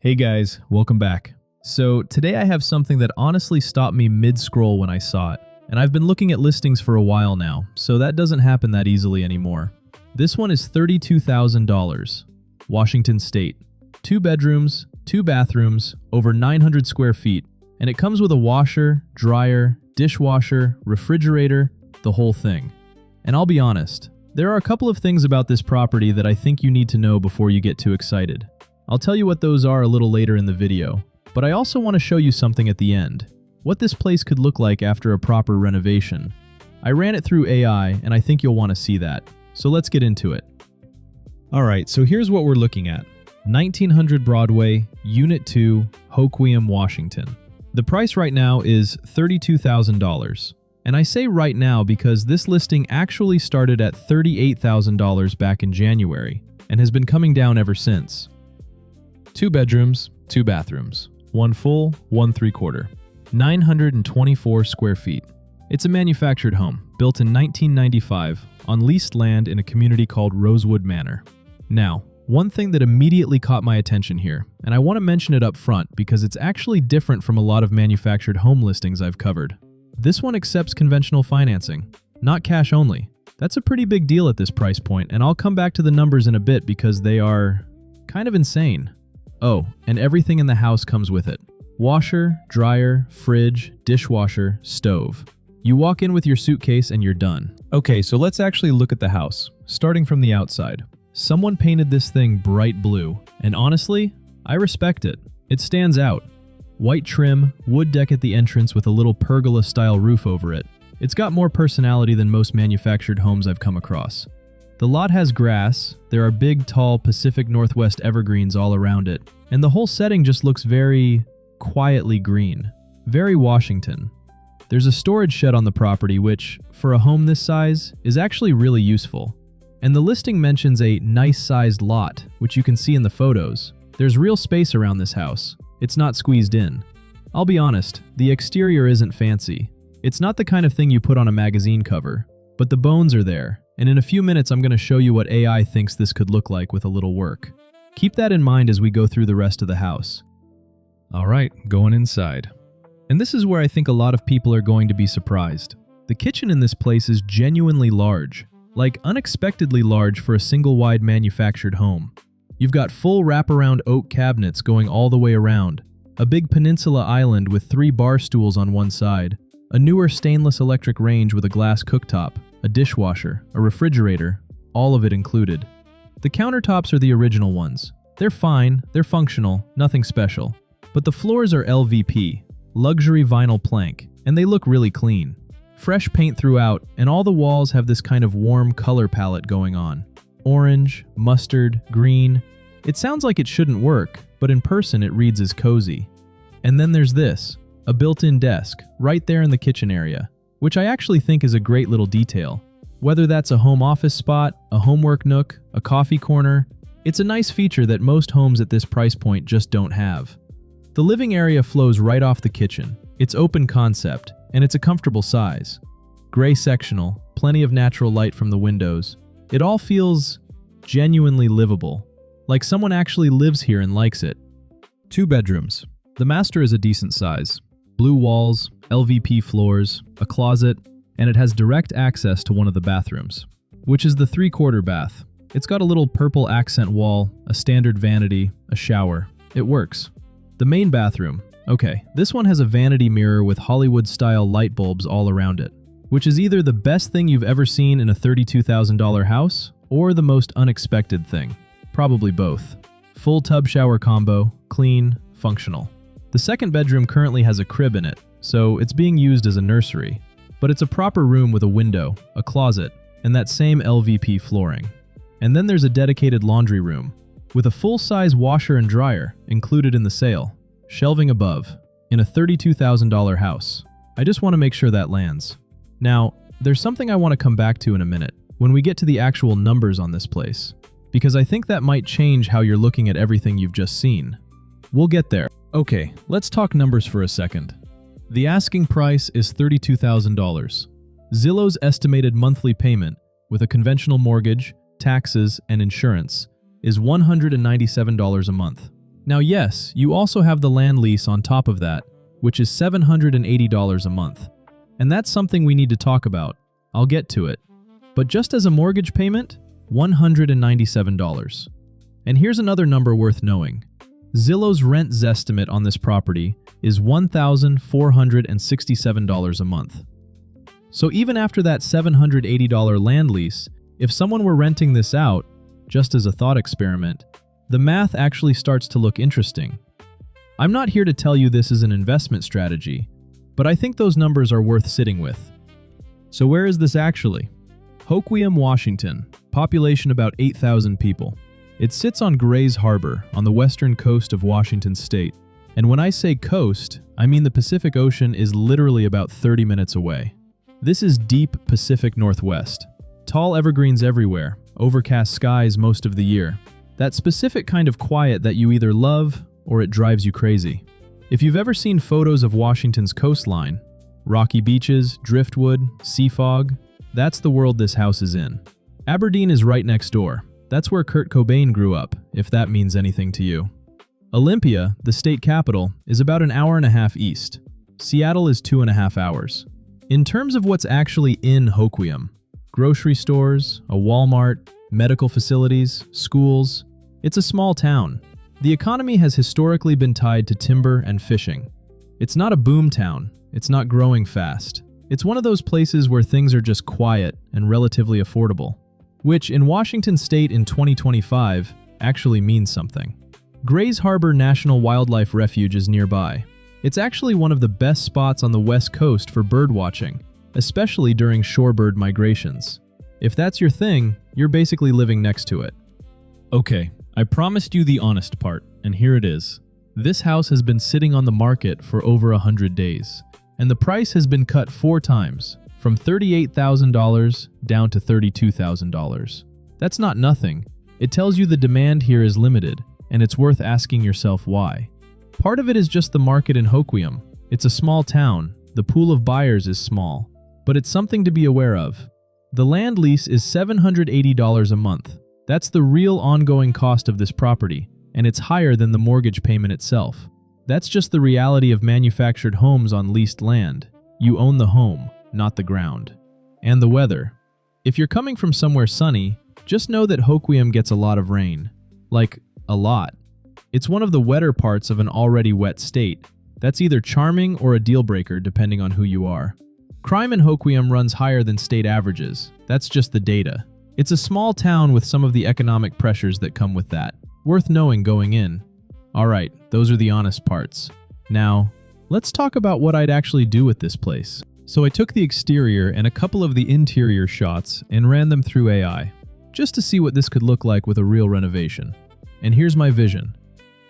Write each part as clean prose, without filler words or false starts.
Hey guys, welcome back. So today I have something that honestly stopped me mid-scroll when I saw it, and I've been looking at listings for a while now, so that doesn't happen that easily anymore. This one is $32,000, Washington State. 2 bedrooms, 2 bathrooms, over 900 square feet, and it comes with a washer, dryer, dishwasher, refrigerator, the whole thing. And I'll be honest, there are a couple of things about this property that I think you need to know before you get too excited. I'll tell you what those are a little later in the video, but I also want to show you something at the end. What this place could look like after a proper renovation. I ran it through AI and I think you'll want to see that. So let's get into it. Alright, so here's what we're looking at. 1900 Broadway, Unit 2, Hoquiam, Washington. The price right now is $32,000. And I say right now because this listing actually started at $38,000 back in January and has been coming down ever since. 2 bedrooms, 2 bathrooms, 1 full, 1 3/4, 924 square feet. It's a manufactured home, built in 1995 on leased land in a community called Rosewood Manor. Now, one thing that immediately caught my attention here, and I want to mention it up front because it's actually different from a lot of manufactured home listings I've covered. This one accepts conventional financing, not cash only. That's a pretty big deal at this price point, and I'll come back to the numbers in a bit because they are kind of insane. Oh, and everything in the house comes with it. Washer, dryer, fridge, dishwasher, stove. You walk in with your suitcase and you're done. Okay, so let's actually look at the house, starting from the outside. Someone painted this thing bright blue, and honestly, I respect it. It stands out. White trim, wood deck at the entrance with a little pergola-style roof over it. It's got more personality than most manufactured homes I've come across. The lot has grass, there are big, tall Pacific Northwest evergreens all around it, and the whole setting just looks very quietly green. Very Washington. There's a storage shed on the property which, for a home this size, is actually really useful. And the listing mentions a nice-sized lot, which you can see in the photos. There's real space around this house. It's not squeezed in. I'll be honest, the exterior isn't fancy. It's not the kind of thing you put on a magazine cover, but the bones are there. And in a few minutes, I'm going to show you what AI thinks this could look like with a little work. Keep that in mind as we go through the rest of the house. Alright, going inside. And this is where I think a lot of people are going to be surprised. The kitchen in this place is genuinely large. Like unexpectedly large for a single-wide manufactured home. You've got full wraparound oak cabinets going all the way around, a big peninsula island with 3 bar stools on one side, a newer stainless electric range with a glass cooktop, a dishwasher, a refrigerator, all of it included. The countertops are the original ones. They're fine, they're functional, nothing special. But the floors are LVP, luxury vinyl plank, and they look really clean. Fresh paint throughout, and all the walls have this kind of warm color palette going on. Orange, mustard, green. It sounds like it shouldn't work, but in person it reads as cozy. And then there's this, a built-in desk, right there in the kitchen area, which I actually think is a great little detail. Whether that's a home office spot, a homework nook, a coffee corner, it's a nice feature that most homes at this price point just don't have. The living area flows right off the kitchen. It's open concept, and it's a comfortable size. Gray sectional, plenty of natural light from the windows. It all feels genuinely livable, like someone actually lives here and likes it. 2 bedrooms. The master is a decent size. Blue walls, LVP floors, a closet, and it has direct access to one of the bathrooms, which is the 3/4 bath. It's got a little purple accent wall, a standard vanity, a shower. It works. The main bathroom. Okay, this one has a vanity mirror with Hollywood-style light bulbs all around it, which is either the best thing you've ever seen in a $32,000 house or the most unexpected thing. Probably both. Full tub shower combo, clean, functional. The second bedroom currently has a crib in it, so it's being used as a nursery. But it's a proper room with a window, a closet, and that same LVP flooring. And then there's a dedicated laundry room, with a full-size washer and dryer included in the sale. Shelving above, in a $32,000 house. I just want to make sure that lands. Now, there's something I want to come back to in a minute, when we get to the actual numbers on this place, because I think that might change how you're looking at everything you've just seen. We'll get there. Okay, let's talk numbers for a second. The asking price is $32,000. Zillow's estimated monthly payment, with a conventional mortgage, taxes, and insurance, is $197 a month. Now yes, you also have the land lease on top of that, which is $780 a month. And that's something we need to talk about. I'll get to it. But just as a mortgage payment, $197. And here's another number worth knowing. Zillow's rent zestimate on this property is $1,467 a month. So even after that $780 land lease, if someone were renting this out, just as a thought experiment, the math actually starts to look interesting. I'm not here to tell you this is an investment strategy, but I think those numbers are worth sitting with. So where is this actually? Hoquiam, Washington, population about 8,000 people. It sits on Grays Harbor on the western coast of Washington state. And when I say coast, I mean the Pacific Ocean is literally about 30 minutes away. This is deep Pacific Northwest. Tall evergreens everywhere, overcast skies most of the year. That specific kind of quiet that you either love or it drives you crazy. If you've ever seen photos of Washington's coastline, rocky beaches, driftwood, sea fog, that's the world this house is in. Aberdeen is right next door. That's where Kurt Cobain grew up, if that means anything to you. Olympia, the state capital, is about an hour and a half east. Seattle is 2.5 hours. In terms of what's actually in Hoquiam, grocery stores, a Walmart, medical facilities, schools, it's a small town. The economy has historically been tied to timber and fishing. It's not a boom town. It's not growing fast. It's one of those places where things are just quiet and relatively affordable, which in Washington state in 2025 actually means something. Grays Harbor National Wildlife Refuge is nearby. It's actually one of the best spots on the west coast for bird watching, especially during shorebird migrations. If that's your thing, you're basically living next to it. Okay, I promised you the honest part, and here it is. This house has been sitting on the market for over 100 days, and the price has been cut 4 times, from $38,000 down to $32,000. That's not nothing. It tells you the demand here is limited, and it's worth asking yourself why. Part of it is just the market in Hoquiam. It's a small town, the pool of buyers is small, but it's something to be aware of. The land lease is $780 a month. That's the real ongoing cost of this property, and it's higher than the mortgage payment itself. That's just the reality of manufactured homes on leased land. You own the home, not the ground. And the weather. If you're coming from somewhere sunny, just know that Hoquiam gets a lot of rain. Like, a lot. It's one of the wetter parts of an already wet state. That's either charming or a deal breaker depending on who you are. Crime in Hoquiam runs higher than state averages. That's just the data. It's a small town with some of the economic pressures that come with that. Worth knowing going in. Alright, those are the honest parts. Now, let's talk about what I'd actually do with this place. So I took the exterior and a couple of the interior shots and ran them through AI, just to see what this could look like with a real renovation. And here's my vision.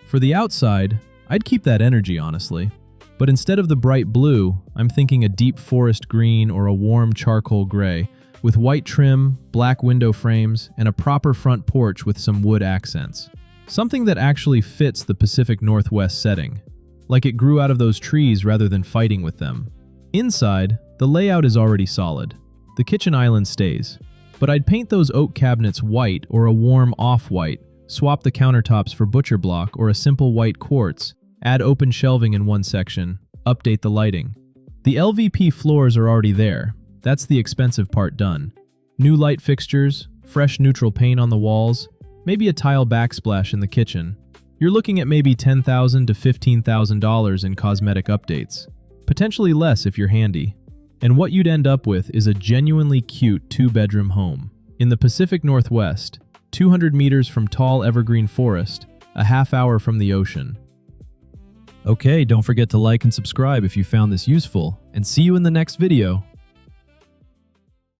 For the outside, I'd keep that energy honestly. But instead of the bright blue, I'm thinking a deep forest green or a warm charcoal gray, with white trim, black window frames, and a proper front porch with some wood accents. Something that actually fits the Pacific Northwest setting, like it grew out of those trees rather than fighting with them. Inside, the layout is already solid. The kitchen island stays, but I'd paint those oak cabinets white or a warm off-white, swap the countertops for butcher block or a simple white quartz, add open shelving in one section, update the lighting. The LVP floors are already there. That's the expensive part done. New light fixtures, fresh neutral paint on the walls, maybe a tile backsplash in the kitchen. You're looking at maybe $10,000 to $15,000 in cosmetic updates. Potentially less if you're handy. And what you'd end up with is a genuinely cute 2-bedroom home. In the Pacific Northwest, 200 meters from tall evergreen forest, a half hour from the ocean. Okay, don't forget to like and subscribe if you found this useful, and see you in the next video.